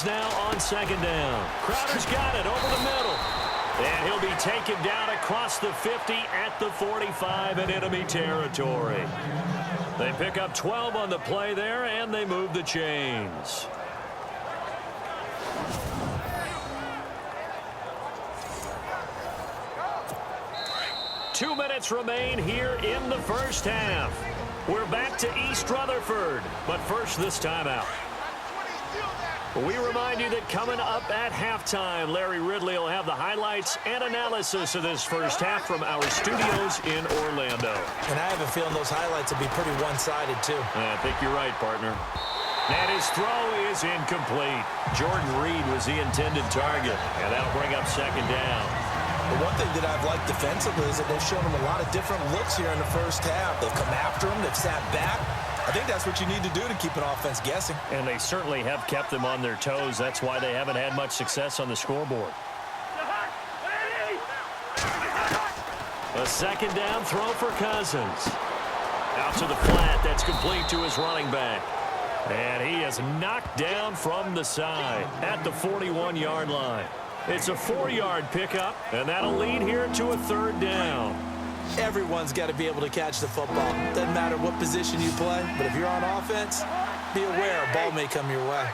Now on second down. Crowder's got it over the middle. And he'll be taken down across the 50 at the 45 in enemy territory. They pick up 12 on the play there, and they move the chains. Two minutes remain here in the first half. We're back to East Rutherford, but first this timeout. We remind you that coming up at halftime, Larry Ridley will have the highlights and analysis of this first half from our studios in Orlando. And I have a feeling those highlights will be pretty one-sided, too. I think you're right, partner. And his throw is incomplete. Jordan Reed was the intended target, and that'll bring up second down. The one thing that I've liked defensively is that they've shown him a lot of different looks here in the first half. They've come after him. They've sat back. I think that's what you need to do to keep an offense guessing. And they certainly have kept them on their toes. That's why they haven't had much success on the scoreboard. A second down throw for Cousins. Out to the flat. That's complete to his running back. And he is knocked down from the side at the 41-yard line. It's a 4-yard pickup, and that'll lead here to a third down. Everyone's got to be able to catch the football. Doesn't matter what position you play, but if you're on offense, be aware a ball may come your way.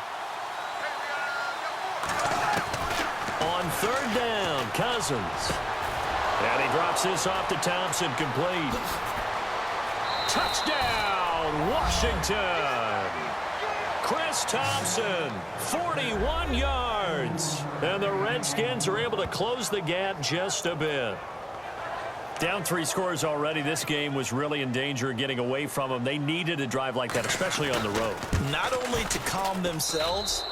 On third down, Cousins. And he drops this off to Thompson, complete. Touchdown, Washington! Chris Thompson, 41 yards. And the Redskins are able to close the gap just a bit. Down 3 scores already. This game was really in danger of getting away from them. They needed a drive like that, especially on the road. Not only to calm themselves,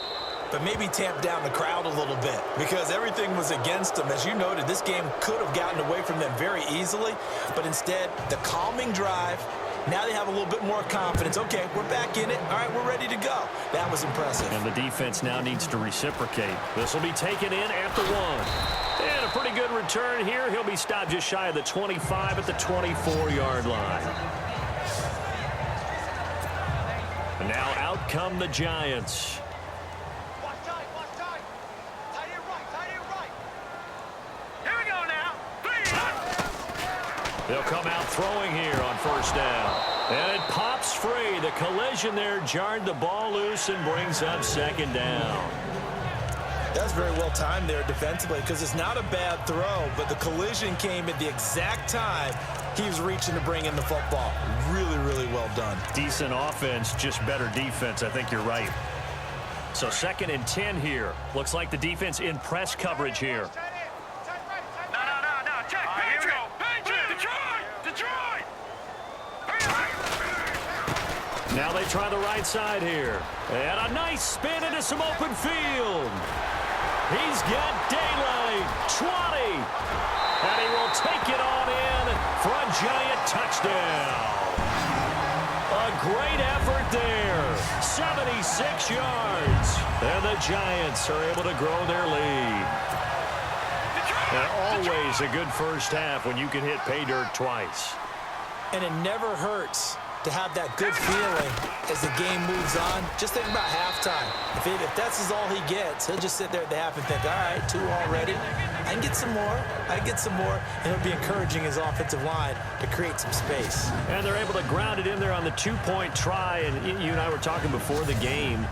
but maybe tamp down the crowd a little bit because everything was against them. As you noted, this game could have gotten away from them very easily, but instead, the calming drive, now they have a little bit more confidence. Okay, we're back in it. All right, we're ready to go. That was impressive. And the defense now needs to reciprocate. This will be taken in at the 1. And a pretty good return here. He'll be stopped just shy of the 25 at the 24-yard line. And now out come the Giants. They'll come out throwing here on first down. And it pops free. The collision there jarred the ball loose and brings up second down. That's very well timed there defensively because it's not a bad throw, but the collision came at the exact time he was reaching to bring in the football. Really, really well done. Decent offense, just better defense. I think you're right. So 2nd and 10 here. Looks like the defense in press coverage here. Now they try the right side here. And a nice spin into some open field. He's got daylight. 20. And he will take it on in for a giant touchdown. A great effort there. 76 yards. And the Giants are able to grow their lead. And always a good first half when you can hit pay dirt twice. And it never hurts to have that good feeling as the game moves on. Just think about halftime. If that's all he gets, he'll just sit there at the half and think, all right, 2 already. I can get some more. I can get some more. And he'll be encouraging his offensive line to create some space. And they're able to ground it in there on the 2-point try. And you and I were talking before the game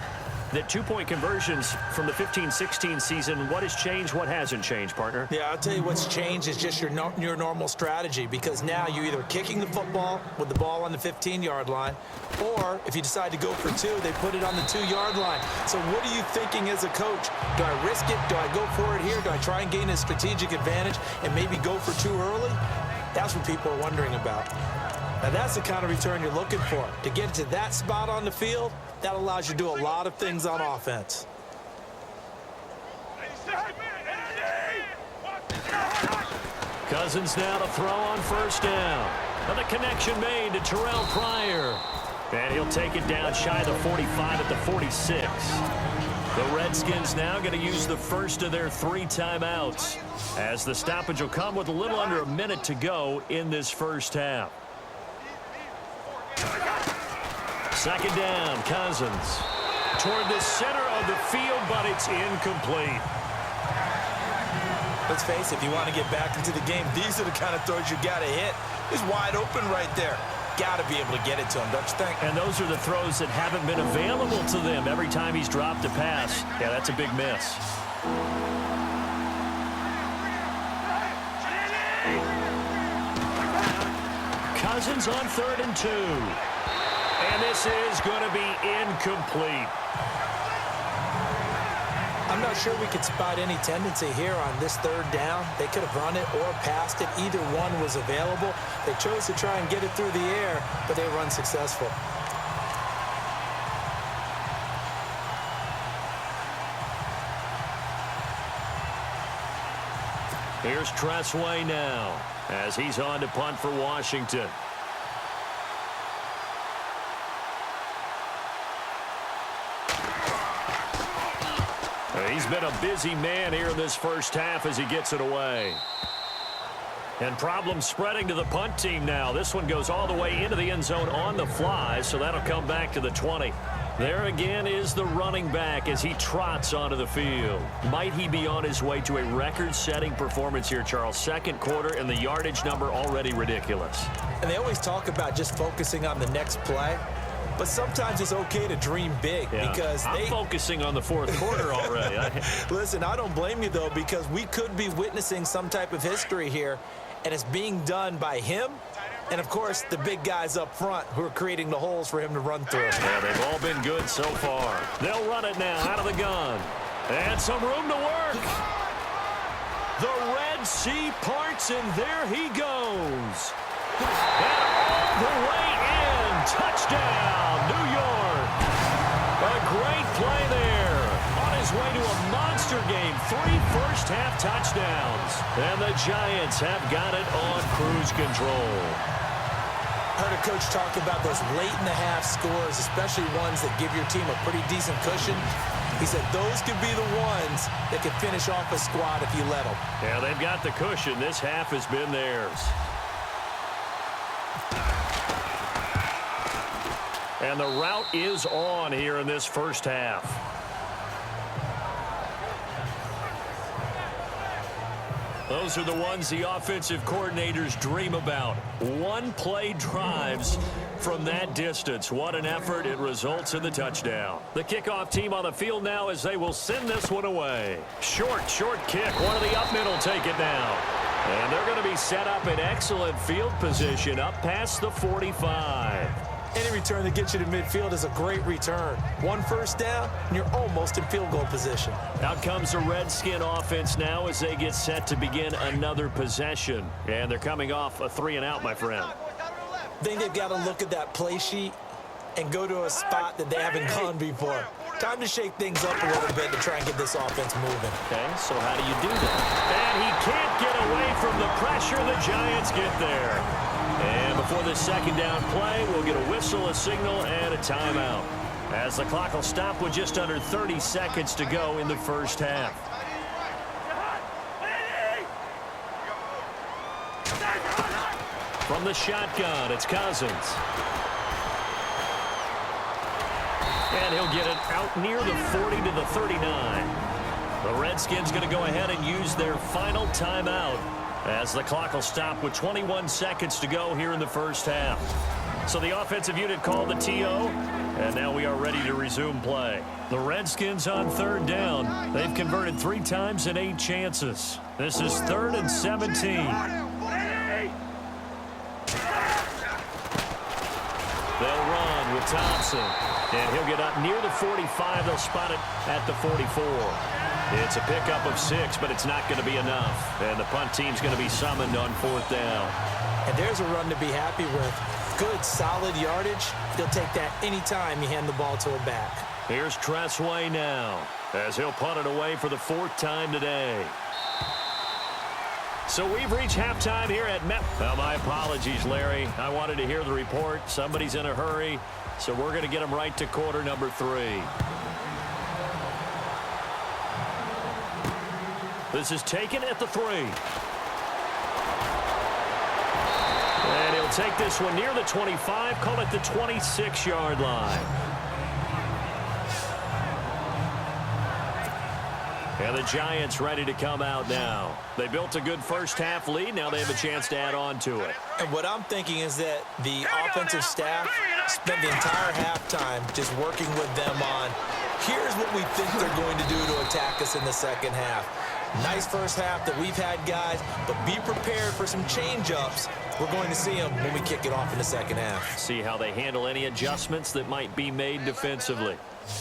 that 2-point conversions from the 15-16 season, what has changed, what hasn't changed, partner? Yeah, I'll tell you what's changed is just your normal strategy, because now you're either kicking the football with the ball on the 15-yard line, or if you decide to go for 2, they put it on the 2-yard line. So what are you thinking as a coach? Do I risk it? Do I go for it here? Do I try and gain a strategic advantage and maybe go for 2 early? That's what people are wondering about. Now, that's the kind of return you're looking for. To get to that spot on the field, that allows you to do a lot of things on offense. Cousins now to throw on first down. And the connection made to Terrell Pryor. And he'll take it down shy of the 45 at the 46. The Redskins now going to use the first of their 3 timeouts, as the stoppage will come with a little under a minute to go in this first half. Second down, Cousins toward the center of the field, but it's incomplete. Let's face it, if you want to get back into the game, these are the kind of throws you got to hit. He's wide open right there. Got to be able to get it to him, don't you think? And those are the throws that haven't been available to them every time he's dropped a pass. Yeah, that's a big miss. Cousins on 3rd and 2. And this is going to be incomplete. I'm not sure we could spot any tendency here on this 3rd down. They could have run it or passed it. Either one was available. They chose to try and get it through the air, but they were unsuccessful. Here's Tressway now as he's on to punt for Washington. He's been a busy man here in this first half as he gets it away. And problems spreading to the punt team now. This one goes all the way into the end zone on the fly, so that'll come back to the 20. There again is the running back as he trots onto the field. Might he be on his way to a record-setting performance here, Charles? 2nd quarter, and the yardage number already ridiculous. And they always talk about just focusing on the next play. But sometimes it's okay to dream big because I'm focusing on the 4th quarter already. Listen, I don't blame you, though, because we could be witnessing some type of history here, and it's being done by him and, of course, the big guys up front who are creating the holes for him to run through. Yeah, they've all been good so far. They'll run it now out of the gun. And some room to work. The Red Sea parts, and there he goes. And all the way in. Touchdown, New York. A great play there. On his way to a monster game. 3 first-half touchdowns. And the Giants have got it on cruise control. Heard a coach talk about those late-in-the-half scores, especially ones that give your team a pretty decent cushion. He said those could be the ones that could finish off a squad if you let them. Yeah, they've got the cushion. This half has been theirs. And the route is on here in this first half. Those are the ones the offensive coordinators dream about. One-play drives from that distance. What an effort. It results in the touchdown. The kickoff team on the field now as they will send this one away. Short kick. One of the up men will take it now. And they're going to be set up in excellent field position up past the 45. Any return that gets you to midfield is a great return. 1 first down, and you're almost in field goal position. Out comes the Redskin offense now as they get set to begin another possession. And they're coming off a 3-and-out, my friend. I think they've got to look at that play sheet and go to a spot that they haven't gone before. Time to shake things up a little bit to try and get this offense moving. Okay, so how do you do that? And he can't get away from the pressure. The Giants get there. And before this 2nd down play, we'll get a whistle, a signal, and a timeout. As the clock will stop with just under 30 seconds to go in the first half. From the shotgun, it's Cousins. And he'll get it out near the 40 to the 39. The Redskins going to go ahead and use their final timeout as the clock will stop with 21 seconds to go here in the first half. So the offensive unit called the TO, and now we are ready to resume play. The Redskins on 3rd down. They've converted 3 times in 8 chances. This is 3rd and 17. They'll run with Thompson, and he'll get up near the 45. They'll spot it at the 44. It's a pickup of 6, but it's not going to be enough. And the punt team's going to be summoned on 4th down. And there's a run to be happy with. Good, solid yardage. They'll take that any time you hand the ball to a back. Here's Tressway now as he'll punt it away for the 4th time today. So we've reached halftime here at Met. Well, my apologies, Larry. I wanted to hear the report. Somebody's in a hurry, so we're going to get them right to quarter number 3. This is taken at the 3. And he'll take this one near the 25, call it the 26-yard line. And the Giants ready to come out now. They built a good first-half lead. Now they have a chance to add on to it. And what I'm thinking is that the offensive staff spent the entire halftime just working with them on, here's what we think they're going to do to attack us in the second half. Nice first half that we've had, guys, but be prepared for some change-ups. We're going to see them when we kick it off in the second half. See how they handle any adjustments that might be made defensively.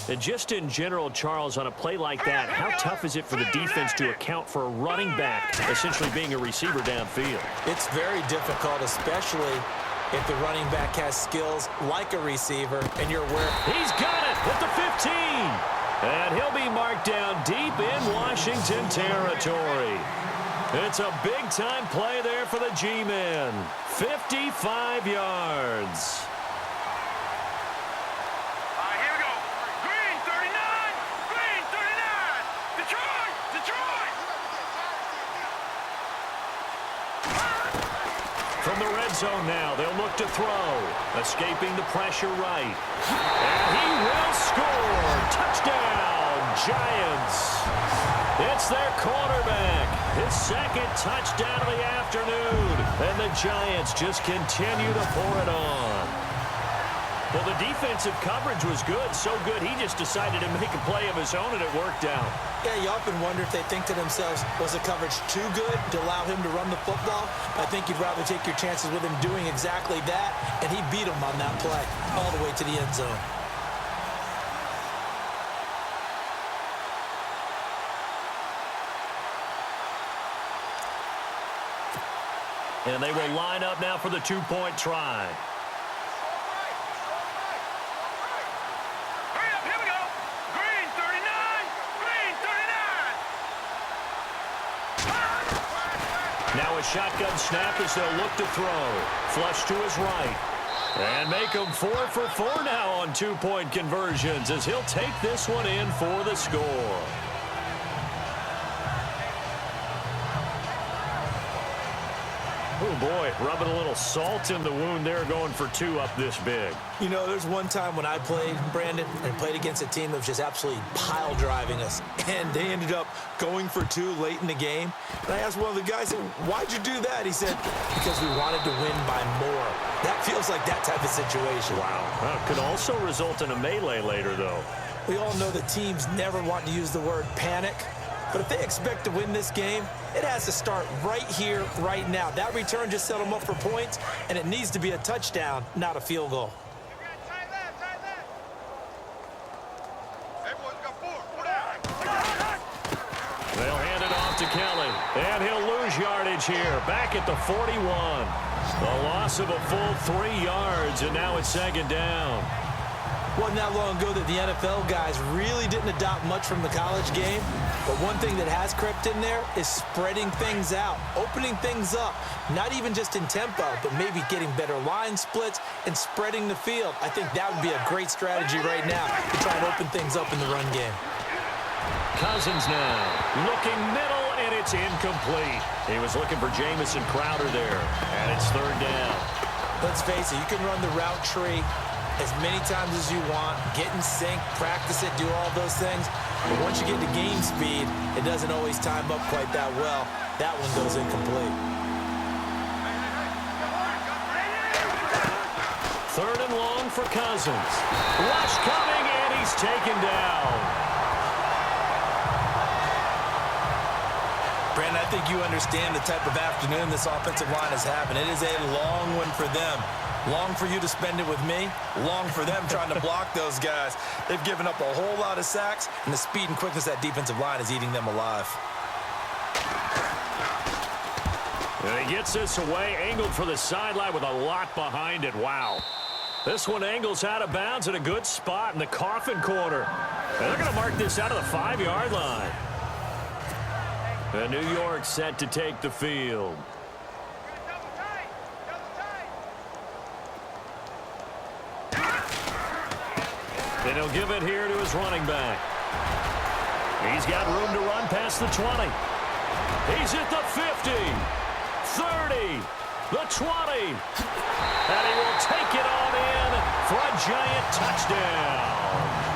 And just in general, Charles, on a play like that, how tough is it for the defense to account for a running back essentially being a receiver downfield? It's very difficult, especially if the running back has skills like a receiver and you're aware. He's got it at the 15. And he'll be marked down deep in Washington territory. It's a big-time play there for the G-men. 55 yards. Here we go. Green 39. Green 39. Detroit. Detroit. From the red zone now, they'll look to throw. Escaping the pressure right. And he will score. Touchdown, Giants. It's their quarterback. His second touchdown of the afternoon. And the Giants just continue to pour it on. Well, the defensive coverage was good. So good, he just decided to make a play of his own, and it worked out. Yeah, you often wonder if they think to themselves, was the coverage too good to allow him to run the football? I think you'd rather take your chances with him doing exactly that, and he beat him on that play all the way to the end zone. And they will line up now for the two-point try. Here we go. Green 39. Green 39. Now a shotgun snap as they'll look to throw. Flush to his right. And make him 4 for 4 now on two-point conversions as he'll take this one in for the score. Oh, boy, rubbing a little salt in the wound there, going for 2 up this big. You know, there's one time when I played, Brandon, and played against a team that was just absolutely pile driving us, and they ended up going for 2 late in the game. And I asked one of the guys, why'd you do that? He said, because we wanted to win by more. That feels like that type of situation. Wow. Could also result in a melee later, though. We all know that teams never want to use the word panic. But if they expect to win this game, it has to start right here, right now. That return just set them up for points, and it needs to be a touchdown, not a field goal. They'll hand it off to Kelly, and he'll lose yardage here, back at the 41. The loss of a full 3 yards, and now it's second down. Wasn't that long ago that the NFL guys really didn't adopt much from the college game. But one thing that has crept in there is spreading things out, opening things up, not even just in tempo, but maybe getting better line splits and spreading the field. I think that would be a great strategy right now to try and open things up in the run game. Cousins now looking middle, and it's incomplete. He was looking for Jamison Crowder there, and it's third down. Let's face it, you can run the route tree as many times as you want, get in sync, practice it, do all those things. But once you get to game speed, it doesn't always time up quite that well. That one goes incomplete. Third and long for Cousins. Rush coming, and he's taken down. Brandon, I think you understand the type of afternoon this offensive line is having. It is a long one for them. Long for you to spend it with me. Long for them trying to block those guys. They've given up a whole lot of sacks, and the speed and quickness of that defensive line is eating them alive. And he gets this away, angled for the sideline with a lot behind it. Wow. This one angles out of bounds at a good spot in the coffin corner. And they're going to mark this out of the 5-yard line. And New York set to take the field. And he'll give it here to his running back. He's got room to run past the 20. He's at the 50, 30, the 20. And he will take it on in for a giant touchdown.